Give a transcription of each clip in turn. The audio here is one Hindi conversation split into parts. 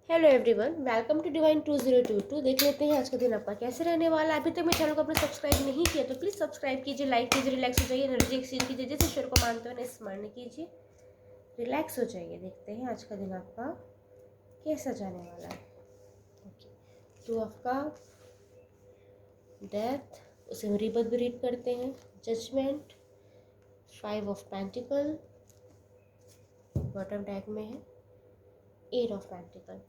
Hello everyone, welcome to divine 2022। देख लेते हैं आज का दिन आपका कैसे रहने वाला है। अभी तक मेरे चैनल को आपने सब्सक्राइब नहीं किया तो प्लीज़ सब्सक्राइब कीजिए, लाइक कीजिए, रिलैक्स हो जाइए, एनर्जी एक्सचेंज कीजिए, जिस ईश्वर को मानते हो स्मरण कीजिए, रिलैक्स हो जाइए। देखते हैं आज का दिन आपका कैसा जाने वाला है। Okay, two of cups, death, उसे हम रीबर्थ भी रीड करते हैं, judgement, 5 of pentacle, bottom tag में है 8 ऑफ पेंटिकल।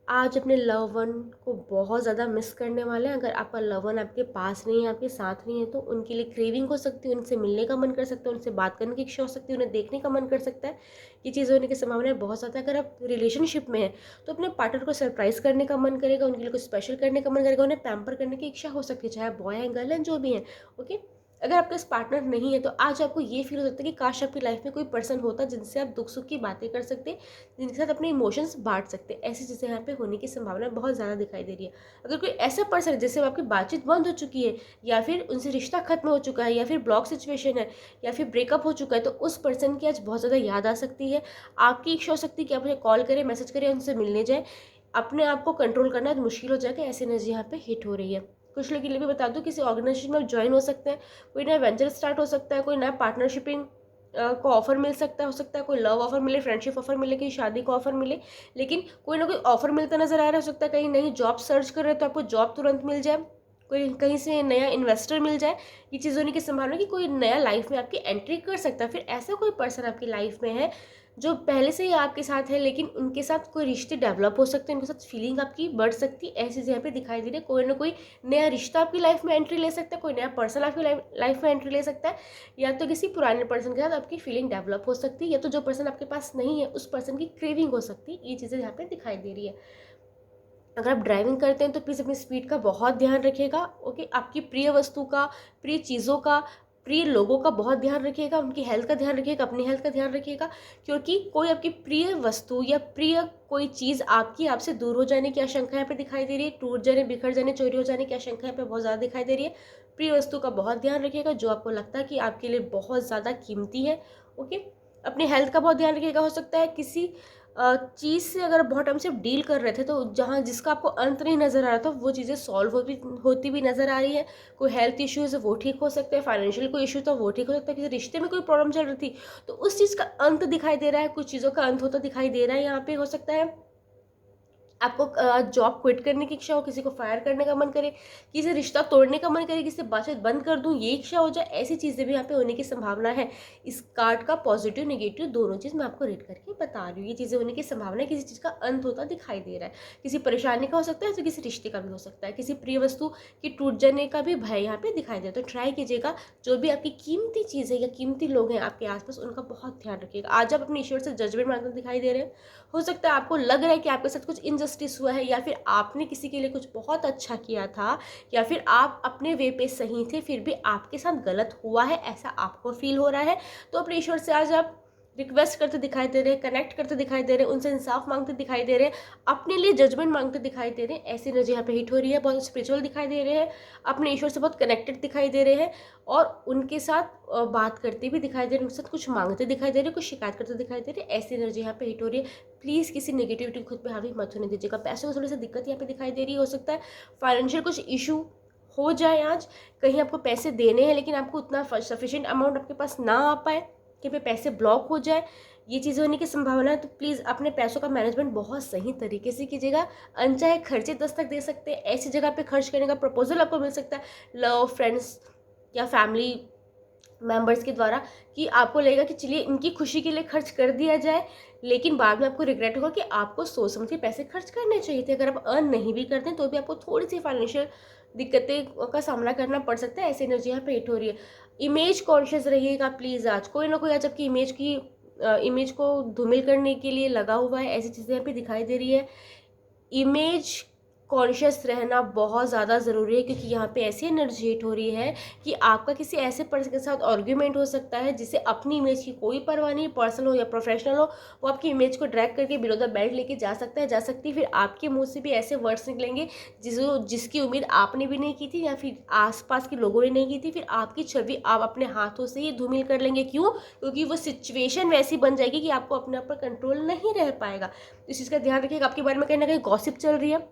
आज अपने लव वन को बहुत ज़्यादा मिस करने वाले हैं। अगर आपका लव वन आपके पास नहीं है, आपके साथ नहीं है, तो उनके लिए क्रेविंग हो सकती है, उनसे मिलने का मन कर सकता है, उनसे बात करने की इच्छा हो सकती है, उन्हें देखने का मन कर सकता है। ये चीज़ होने की संभावना बहुत ज़्यादा है। अगर आप रिलेशनशिप में हैं तो अपने पार्टनर को सरप्राइज़ करने का मन करेगा, उनके लिए कुछ स्पेशल करने का मन करेगा, उन्हें पैम्पर करने की इच्छा हो सकती है, चाहे बॉय है गर्ल है जो भी है। ओके, अगर आपके पास पार्टनर नहीं है तो आज आपको ये फील हो सकता है कि काश आपकी लाइफ में कोई पर्सन होता जिनसे आप दुख सुख की बातें कर सकते, जिनके साथ अपने इमोशंस बांट सकते। ऐसी चीज़ें यहाँ पे होने की संभावना बहुत ज़्यादा दिखाई दे रही है। अगर कोई ऐसा पर्सन है जिससे आपकी बातचीत बंद हो चुकी है, या फिर उनसे रिश्ता खत्म हो चुका है, या फिर ब्लॉक सिचुएशन है, या फिर ब्रेकअप हो चुका है, तो उस पर्सन की आज बहुत ज़्यादा याद आ सकती है। आपकी इच्छा हो सकती है कि आप मुझे कॉल करें, मैसेज करें, उनसे मिलने जाए। अपने आप को कंट्रोल करना आज मुश्किल हो जाएगा। ऐसी एनर्जी यहाँ पे हिट हो रही है। कुछ लोगों के लिए भी बता दूं, किसी ऑर्गेनाइजेशन में ज्वाइन हो सकते हैं, कोई नया वेंचर स्टार्ट हो सकता है, कोई नया पार्टनरशिपिंग को ऑफर मिल सकता है, हो सकता है कोई लव ऑफर मिले, फ्रेंडशिप ऑफर मिले, कहीं शादी का ऑफर मिले। लेकिन कोई ना कोई ऑफर मिलता नजर आ रहा है। हो सकता है कहीं नई जॉब सर्च कर रहे हो तो आपको जॉब तुरंत मिल जाए, कोई कहीं से नया इन्वेस्टर मिल जाए। ये चीज़ होने की संभावना है कि कोई नया लाइफ में आपकी एंट्री कर सकता है। फिर ऐसा कोई पर्सन आपकी लाइफ में है जो पहले से ही आपके साथ है, लेकिन उनके साथ कोई रिश्ते डेवलप हो सकते हैं, उनके साथ फीलिंग आपकी बढ़ सकती है। ऐसी चीज़ यहाँ पे दिखाई दे रही है। कोई ना कोई नया रिश्ता आपकी लाइफ में एंट्री ले सकता है, कोई नया पर्सन आपकी लाइफ में एंट्री ले सकता है, या तो किसी पुराने पर्सन के साथ आपकी फीलिंग डेवलप हो सकती है, या तो जो पर्सन आपके पास नहीं है उस पर्सन की क्रेविंग हो सकती है। ये चीज़ें यहाँ पे दिखाई दे रही है। अगर आप ड्राइविंग करते हैं तो प्लीज़ अपनी स्पीड का बहुत ध्यान रखिएगा। ओके, आपकी प्रिय वस्तु का, प्रिय चीज़ों का, प्रिय लोगों का बहुत ध्यान रखिएगा। उनकी हेल्थ का ध्यान रखिएगा, अपनी हेल्थ का ध्यान रखिएगा, क्योंकि कोई आपकी प्रिय वस्तु या प्रिय कोई चीज़ आपकी आपसे दूर हो जाने की आशंका यहाँ पे दिखाई दे रही है। टूट जाने, बिखर जाने, चोरी हो जाने की आशंका यहाँ पे बहुत ज़्यादा दिखाई दे रही है। प्रिय वस्तु का बहुत ध्यान रखिएगा जो आपको लगता है कि आपके लिए बहुत ज़्यादा कीमती है। ओके, अपनी हेल्थ का बहुत ध्यान रखिएगा। हो सकता है किसी चीज़ से अगर बहुत टाइम से आप डील कर रहे थे तो जहाँ जिसका आपको अंत नहीं नज़र आ रहा था, वो चीज़ें सॉल्व होती भी नज़र आ रही है। कोई हेल्थ इश्यूज़ है वो ठीक हो सकते हैं, फाइनेंशियल कोई इशू था वो ठीक हो सकता है, किसी रिश्ते में कोई प्रॉब्लम चल रही थी तो उस चीज़ का अंत दिखाई दे रहा है, कुछ चीज़ों का अंत होता दिखाई दे रहा है। यहाँ पे हो सकता है आपको जॉब क्विट करने की इच्छा हो, किसी को फायर करने का मन करे, किसी रिश्ता तोड़ने का मन करे, किसी से बातचीत बंद कर दूं ये इच्छा हो जाए। ऐसी चीज़ें भी यहाँ पे होने की संभावना है। इस कार्ड का पॉजिटिव नेगेटिव दोनों चीज़ मैं आपको रीड करके बता रही हूँ। ये चीज़ें होने की संभावना है। किसी चीज़ का अंत होता दिखाई दे रहा है, किसी परेशानी का हो सकता है तो किसी रिश्ते का भी हो सकता है, किसी प्रिय वस्तु की टूट जाने का भी भय यहाँ पे दिखाई दे। तो ट्राई कीजिएगा, जो भी आपकी कीमती चीज़ है या कीमती लोग हैं आपके आसपास, उनका बहुत ध्यान रखिएगा। आज आप अपने ईश्वर से जजमेंट मांगते दिखाई दे रहे हैं। हो सकता है आपको लग रहा है कि आपके साथ कुछ इनजस्टिस हुआ है, या फिर आपने किसी के लिए कुछ बहुत अच्छा किया था, या फिर आप अपने वे पे सही थे फिर भी आपके साथ गलत हुआ है, ऐसा आपको फील हो रहा है। तो अपने ईश्वर से आज आप रिक्वेस्ट करते दिखाई दे रहे हैं, कनेक्ट करते दिखाई दे रहे हैं, उनसे इंसाफ मांगते दिखाई दे रहे हैं, अपने लिए जजमेंट मांगते दिखाई दे रहे हैं। ऐसी एनर्जी यहाँ पे हिट हो रही है। बहुत स्पिरिचुअल दिखाई दे रहे हैं, अपने ईश्वर से बहुत कनेक्टेड दिखाई दे रहे हैं, और उनके साथ बात करते भी दिखाई दे रहे हैं, उनके साथ कुछ मांगते दिखाई दे रहे हैं, कुछ शिकायत करते दिखाई दे रहे हैं। ऐसी एनर्जी यहाँ पे हिट हो रही है। प्लीज़ किसी नेगेटिविटी खुद पे हावी मत होने दीजिएगा। पैसों की थोड़ी सी दिक्कत यहाँ पे दिखाई दे रही है। हो सकता है फाइनेंशियल कुछ इशू हो जाए आज, कहीं आपको पैसे देने हैं लेकिन आपको उतना सफिशिएंट अमाउंट आपके पास ना आ पाए, कहीं पे पैसे ब्लॉक हो जाए, ये चीज़ें होने की संभावना है। तो प्लीज़ अपने पैसों का मैनेजमेंट बहुत सही तरीके से कीजिएगा। अनचाहे खर्चे दस्तक दे सकते हैं, ऐसी जगह पे खर्च करने का प्रपोजल आपको मिल सकता है लव, फ्रेंड्स या फैमिली मेंबर्स के द्वारा, कि आपको लगेगा कि चलिए इनकी खुशी के लिए खर्च कर दिया जाए, लेकिन बाद में आपको रिग्रेट होगा कि आपको सोच समझ के पैसे खर्च करने चाहिए थे। अगर आप अर्न नहीं भी करते हैं तो भी आपको थोड़ी सी फाइनेंशियल दिक्कतें का सामना करना पड़ सकता है। ऐसी एनर्जी यहाँ पे हिट हो रही है। इमेज कॉन्शियस रहिएगा प्लीज़। आज कोई ना कोई आज आपकी इमेज को धूमिल करने के लिए लगा हुआ है। ऐसी चीज़ें यहाँ पे दिखाई दे रही है। इमेज कॉन्शियस रहना बहुत ज़्यादा ज़रूरी है, क्योंकि यहाँ पे ऐसी एनर्जी हिट हो रही है कि आपका किसी ऐसे पर्सन के साथ आर्ग्यूमेंट हो सकता है जिसे अपनी इमेज की कोई परवाह नहीं, पर्सनल हो या प्रोफेशनल हो, वो आपकी इमेज को ड्रैग करके बिलो द बेल्ट लेके जा सकता है, जा सकती है। फिर आपके मुंह से भी ऐसे वर्ड्स निकलेंगे जिसकी उम्मीद आपने भी नहीं की थी या फिर आसपास के लोगों ने नहीं की थी। फिर आपकी छवि आप अपने हाथों से ही धूमिल कर लेंगे। क्यों? क्योंकि वो सिचुएशन वैसी बन जाएगी कि आपको अपने ऊपर कंट्रोल नहीं रह पाएगा। इस चीज़ का ध्यान रखिएगा। आपके बारे में कहीं ना कहीं गॉसिप चल रही है,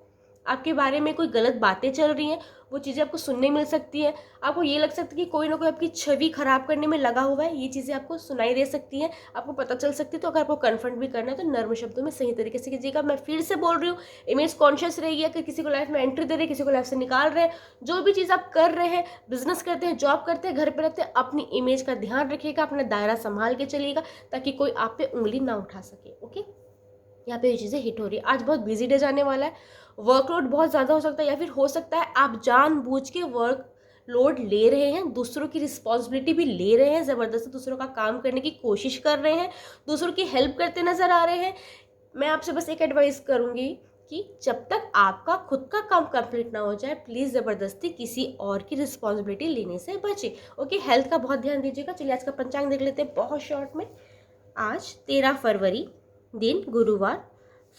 आपके बारे में कोई गलत बातें चल रही हैं, वो चीज़ें आपको सुनने मिल सकती है। आपको ये लग सकता है कि कोई ना कोई आपकी छवि खराब करने में लगा हुआ है, ये चीज़ें आपको सुनाई दे सकती हैं, आपको पता चल सकती है। तो अगर आपको कन्फ्रंट भी करना है तो नर्म शब्दों में सही तरीके से कीजिएगा। मैं फिर से बोल रही हूँ, इमेज कॉन्शियस रहिए। अगर किसी को लाइफ में एंट्री दे रहे हैं, किसी को लाइफ से निकाल रहे हैं, जो भी चीज़ आप कर रहे हैं, बिजनेस करते हैं, जॉब करते हैं, घर पर रहते हैं, अपनी इमेज का ध्यान रखिएगा, अपना दायरा संभाल के चलिएगा, ताकि कोई आप पे उंगली ना उठा सके। ओके, यहाँ पे ये चीज़ें हिट हो रही है। आज बहुत बिजी डे जाने वाला है, वर्कलोड बहुत ज़्यादा हो सकता है, या फिर हो सकता है आप जानबूझ के वर्क लोड ले रहे हैं, दूसरों की रिस्पॉन्सिबिलिटी भी ले रहे हैं, ज़बरदस्ती दूसरों का काम करने की कोशिश कर रहे हैं, दूसरों की हेल्प करते नज़र आ रहे हैं। मैं आपसे बस एक एडवाइस करूँगी कि जब तक आपका खुद का काम कंप्लीट ना हो जाए, प्लीज़ ज़बरदस्ती किसी और की रिस्पॉन्सिबिलिटी लेने से बचें। ओके, हेल्थ का बहुत ध्यान दीजिएगा। चलिए आज का पंचांग देख लेते हैं बहुत शॉर्ट में। आज 13 फरवरी, दिन गुरुवार,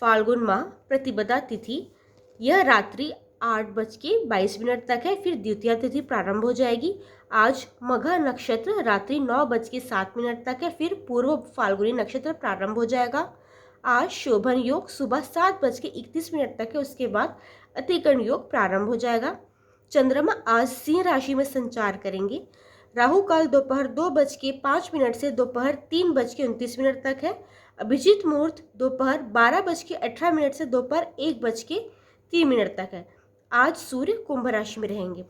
फाल्गुन माह, प्रतिपदा तिथि। यह रात्रि 8:22 तक है, फिर द्वितीया तिथि प्रारंभ हो जाएगी। आज मघा नक्षत्र रात्रि 9:07 तक है, फिर पूर्व फाल्गुनी नक्षत्र प्रारंभ हो जाएगा। आज शोभन योग सुबह 7:31 तक है, उसके बाद अतिकर्ण योग प्रारंभ हो जाएगा। चंद्रमा आज सिंह राशि में संचार करेंगे। राहु काल दोपहर 2:05 से दोपहर 3:29 तक है। अभिजीत मुहूर्त दोपहर 12:18 से दोपहर 1:03 तक है। आज सूर्य कुंभ राशि में रहेंगे।